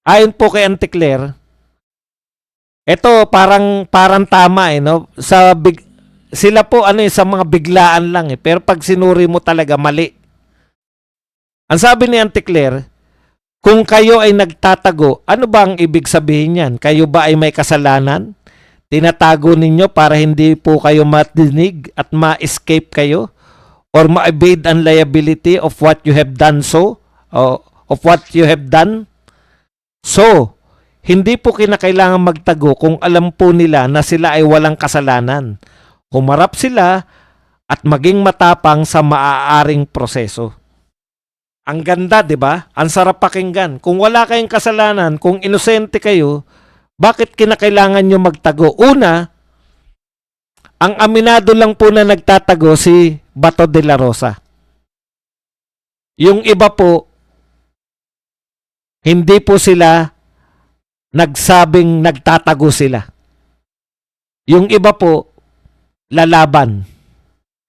Ayon po kay Auntie Claire, ito parang tama no. Sila po sa mga biglaan lang pero pag sinuri mo talaga mali. Ang sabi ni Auntie Claire, kung kayo ay nagtatago, ano ba ang ibig sabihin niyan? Kayo ba ay may kasalanan? Tinatago ninyo para hindi po kayo matinig at ma-escape kayo? Or ma-evade ang liability of what you have done of what you have done? So, hindi po kinakailangan magtago kung alam po nila na sila ay walang kasalanan. Humarap sila at maging matapang sa maaaring proseso. Ang ganda, 'di ba? Ang sarap pakinggan. Kung wala kayong kasalanan, kung inosente kayo, bakit kinakailangan nyo magtago? Una, ang aminado lang po na nagtatago si Bato de la Rosa. Yung iba po, hindi po sila nagsabing nagtatago sila. Yung iba po, lalaban.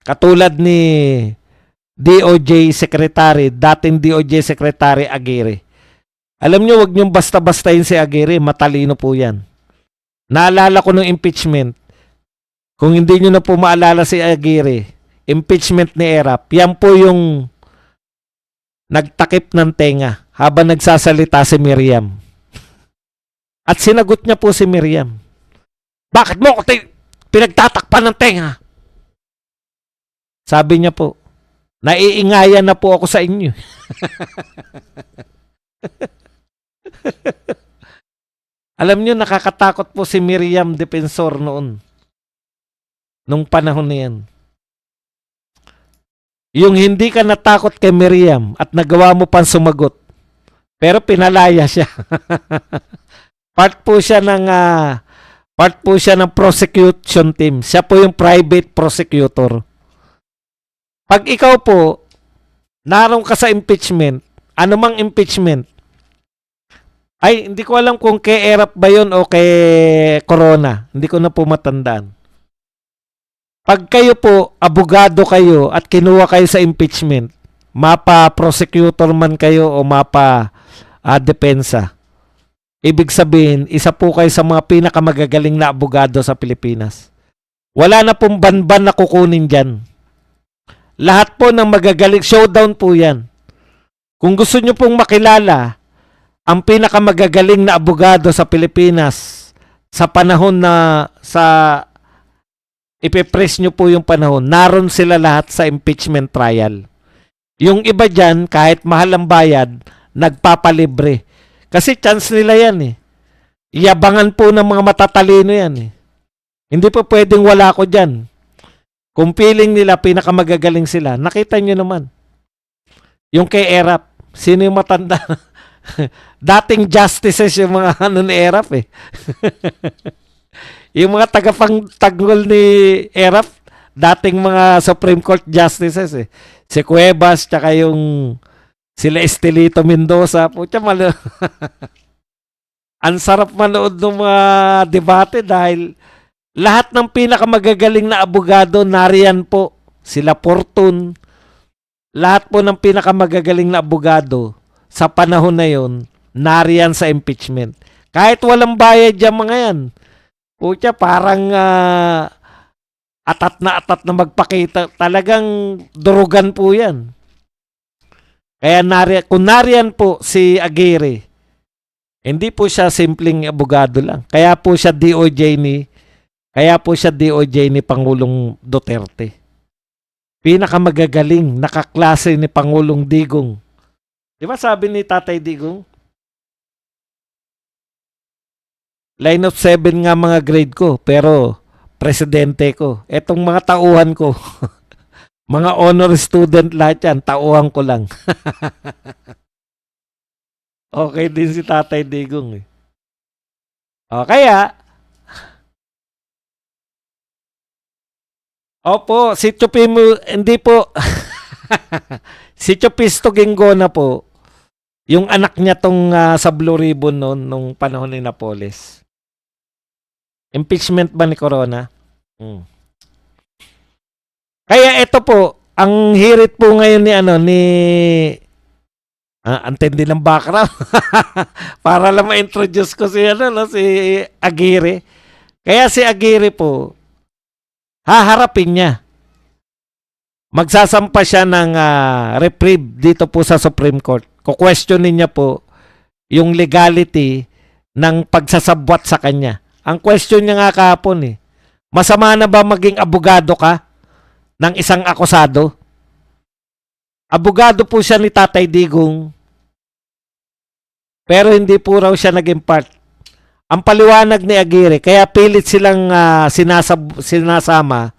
Katulad ni DOJ Secretary, dating DOJ Secretary Aguirre. Alam nyo, wag nyo basta-bastahin si Aguirre, matalino po yan. Naalala ko ng impeachment. Kung hindi nyo na po maalala si Aguirre, impeachment ni Erap, yan po yung nagtakip ng tenga habang nagsasalita si Miriam. At sinagot niya po si Miriam, bakit mo ako pinagtatakpan ng tenga? Sabi niya po, naiingayan na po ako sa inyo. Alam nyo, nakakatakot po si Miriam Defensor noon. Nung panahon na yan. Yung hindi ka natakot kay Miriam at nagawa mo pang sumagot. Pero pinalaya siya. Part po siya ng prosecution team. Siya po yung private prosecutor. Pag ikaw po, naroon ka sa impeachment, anumang impeachment, ay, hindi ko alam kung kay Erap ba yun o kay Corona. Hindi ko na po matandaan. Pag kayo po, abogado kayo at kinuha kayo sa impeachment, mapa-prosecutor man kayo o mapa-depensa, ibig sabihin, isa po kayo sa mga pinakamagagaling na abogado sa Pilipinas. Wala na pong banban na kukunin dyan. Lahat po ng magagaling, showdown po yan. Kung gusto nyo pong makilala ang pinakamagagaling na abogado sa Pilipinas sa panahon na ipipress nyo po yung panahon, naroon sila lahat sa impeachment trial. Yung iba dyan, kahit mahal ang bayad, nagpapalibre. Kasi chance nila yan eh. Iyabangan po ng mga matatalino yan eh. Hindi po pwedeng wala ko dyan. Kung feeling nila pinakamagagaling sila, nakita nyo naman. Yung kay Erap, sino yung matanda? Dating justices yung mga ni Erap eh. Yung mga tagapagtanggol ni Erap, dating mga Supreme Court justices eh. Si Cuevas, tsaka yung sila Estelito Mendoza. Pucha, ang sarap manood ng mga debate dahil lahat ng pinakamagagaling na abogado nariyan po. Sila Fortun. Lahat po ng pinakamagagaling na abogado sa panahon na yon, nariyan sa impeachment. Kahit walang bayad yung mga yan. Pucha, parang atat na magpakita. Talagang durugan po yan. Kaya kung nariyan po si Aguirre, hindi po siya simpleng abogado lang. Kaya po siya DOJ ni Pangulong Duterte. Pinakamagagaling, nakaklase ni Pangulong Digong. Di ba sabi ni Tatay Digong? Line of 7 nga mga grade ko, pero presidente ko. Etong mga tauhan ko, mga honor student lahat yan, tauhan ko lang. Okay din si Tatay Digong eh. O kaya, opo, si Chupimo, hindi po, si Chupisto Ginggona po, yung anak niya tong sa Blue Ribbon noon, nung panahon ni Napoles. Impeachment ba ni Corona? Kaya ito po, ang hirit po ngayon ni Ang tindi ng background. Para lang ma-introduce ko si, ano, no, si Aguirre. Kaya si Aguirre po, haharapin niya. Magsasampa siya ng reprieve dito po sa Supreme Court. Kukwestiyonin niya po yung legality ng pagsasabwat sa kanya. Ang question niya nga kahapon masama na ba maging abogado ka ng isang akusado? Abogado po siya ni Tatay Digong, pero hindi po raw siya naging part. Ang paliwanag ni Aguirre, kaya pilit silang sinasama.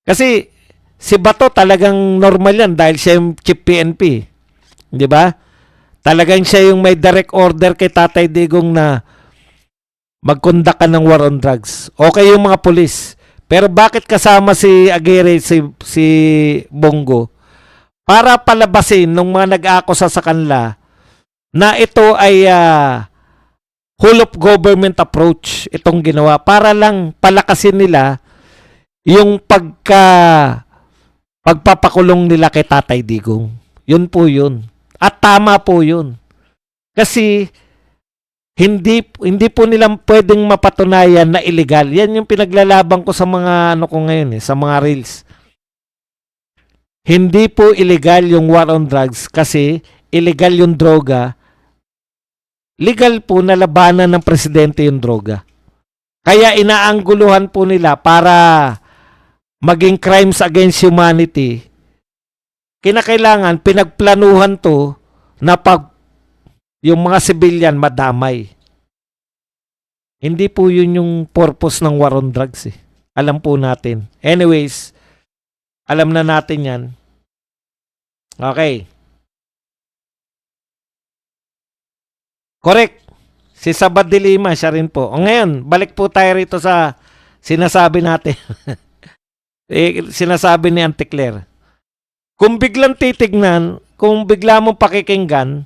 Kasi si Bato talagang normal yan dahil siya yung chief PNP. Di ba? Talagang siya yung may direct order kay Tatay Digong na mag-conduct ka ng war on drugs. Okay yung mga pulis. Pero bakit kasama si Aguirre, si Bongo? Para palabasin ng mga nag-aakusa sa kanila na ito ay whole of government approach itong ginawa para lang palakasin nila yung pagpapakulong nila kay Tatay Digong. Yun po yun. At tama po yun. Kasi hindi po nilang pwedeng mapatunayan na illegal. Yan yung pinaglalaban ko sa mga ano ko ngayon sa mga reels. Hindi po illegal yung war on drugs kasi illegal yung droga. Legal po na labanan ng presidente yung droga. Kaya inaangguluhan po nila para maging crimes against humanity. Kinakailangan pinagplanuhan to na yung mga civilian madamay. Hindi po yun yung purpose ng war on drugs Alam po natin. Anyways, alam na natin yan. Okay. Correct. Si Sabad de Lima, siya rin po. O ngayon, balik po tayo rito sa sinasabi natin. Sinasabi ni Auntie Claire. Kung biglang titignan, kung bigla mong pakikinggan,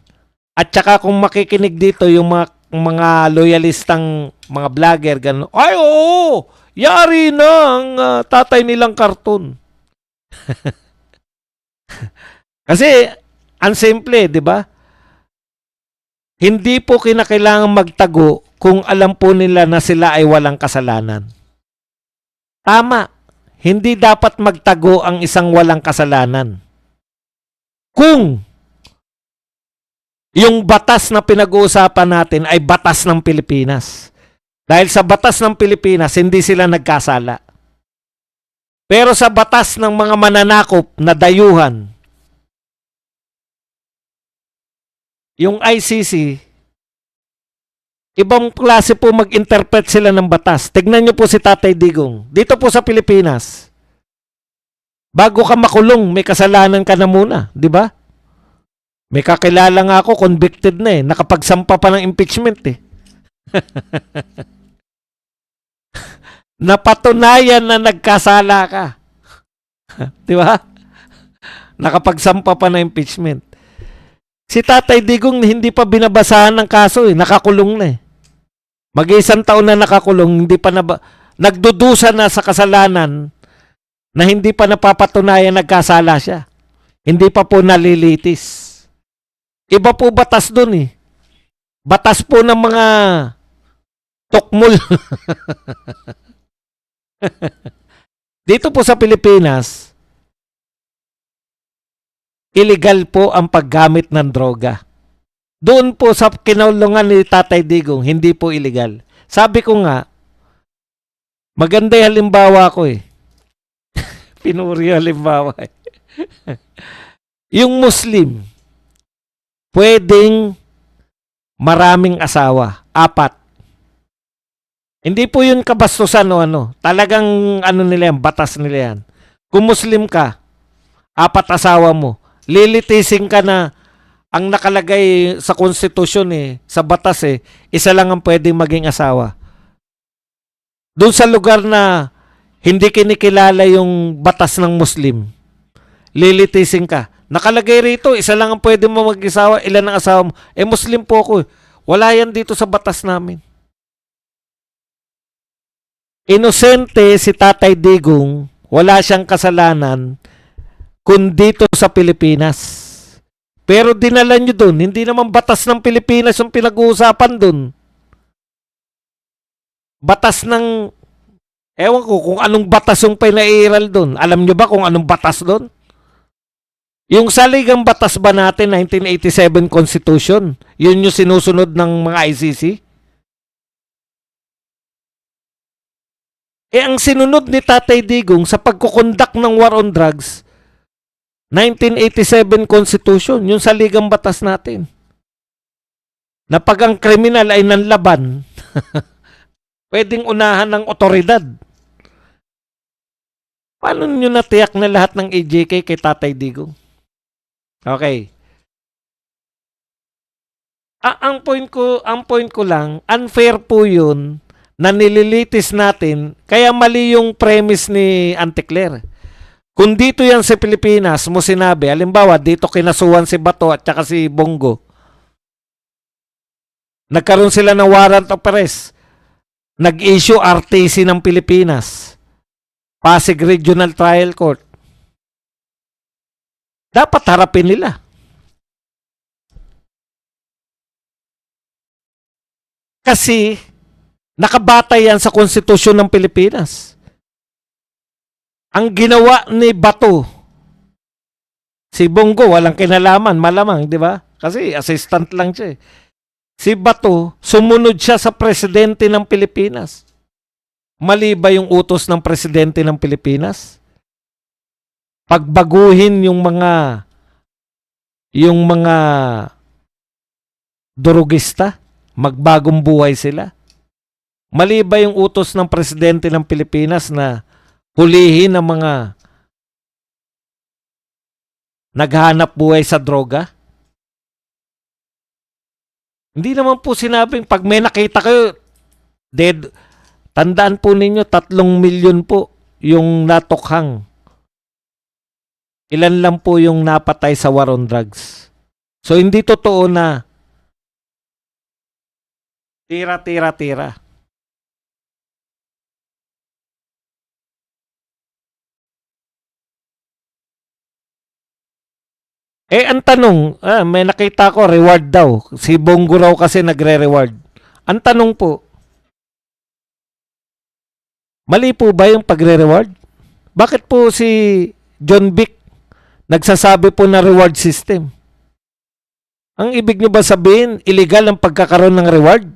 at saka kung makikinig dito yung mga loyalistang mga vlogger, gano'n, ay oo, yari na ang tatay nilang karton. Kasi, ang simple, di ba? Hindi po kinakailangan magtago kung alam po nila na sila ay walang kasalanan. Tama. Hindi dapat magtago ang isang walang kasalanan. Kung yung batas na pinag-uusapan natin ay batas ng Pilipinas. Dahil sa batas ng Pilipinas, hindi sila nagkasala. Pero sa batas ng mga mananakop na dayuhan, yung ICC, ibang klase po mag-interpret sila ng batas. Tignan nyo po si Tatay Digong. Dito po sa Pilipinas, bago ka makulong, may kasalanan ka na muna. Di ba? May kakilala nga ako, convicted na nakapagsampa pa ng impeachment Napatunayan na nagkasala ka. Di ba? Nakapagsampa pa ng impeachment. Si Tatay Digong hindi pa binabasahan ng kaso nakakulong na Mag-isang taon na nakakulong, hindi pa nagdudusa na sa kasalanan na hindi pa napapatunayan nagkasala siya. Hindi pa po nalilitis. Iba po batas dun Batas po ng mga tukmol. Dito po sa Pilipinas, illegal po ang paggamit ng droga. Doon po sa kinaulungan ni Tatay Digong, hindi po illegal. Sabi ko nga, maganda yung halimbawa ko Pinuri yung halimbawa Yung Muslim, pwedeng maraming asawa, 4. Hindi po yun kabastusan o Talagang nila yan, batas nila yan. Kung Muslim ka, 4 asawa mo, lilitisin ka na ang nakalagay sa konstitusyon sa batas isa lang ang pwedeng maging asawa. Doon sa lugar na hindi kinikilala yung batas ng Muslim, lilitisin ka. Nakalagay rito, isa lang ang pwedeng mo mag-asawa, ilan ang asawa mo. Muslim po ako Wala yan dito sa batas namin. Inosente si Tatay Digong, wala siyang kasalanan kung dito sa Pilipinas. Pero dinala nyo dun. Hindi naman batas ng Pilipinas yung pinag-uusapan dun. Batas ng... Ewan ko kung anong batas yung pinairal dun. Alam nyo ba kung anong batas dun? Yung saligang batas ba natin, 1987 Constitution, yun yung sinusunod ng mga ICC? Ang sinunod ni Tatay Digong sa pagkukondak ng war on drugs, 1987 Constitution, yung saligang batas natin. Na pag ang kriminal ay nanlaban, pwedeng unahan ng otoridad. Paano nyo natiyak na lahat ng AJK kay Tatay Digong? Okay. Ang point ko lang, unfair po 'yun na nililitis natin, kaya mali yung premise ni Auntie Claire. Kung dito yan sa Pilipinas mo sinabi, halimbawa dito kinasuhan si Bato at saka si Bongo. Nagkaroon sila ng warrant of arrest. Nag-issue RTC ng Pilipinas. Pasig Regional Trial Court. Dapat harapin nila. Kasi nakabatay yan sa konstitusyon ng Pilipinas. Ang ginawa ni Bato, si Bongo, walang kinalaman, malamang, di ba? Kasi assistant lang siya. Si Bato, sumunod siya sa presidente ng Pilipinas. Mali ba yung utos ng presidente ng Pilipinas? Pagbaguhin yung mga durugista, magbagong buhay sila. Mali ba yung utos ng presidente ng Pilipinas na hulihin ang mga naghanap buhay sa droga? Hindi naman po sinabing pag may nakita kayo, dead. Tandaan po ninyo, 3 milyon po yung natukhang. Ilan lang po yung napatay sa war on drugs. So, hindi totoo na tira. Ang tanong, may nakita ko, reward daw. Si Bongo raw kasi nagre-reward. Ang tanong po, mali po ba yung pagre-reward? Bakit po si John Vic nagsasabi po na reward system? Ang ibig nyo ba sabihin, illegal ang pagkakaroon ng reward?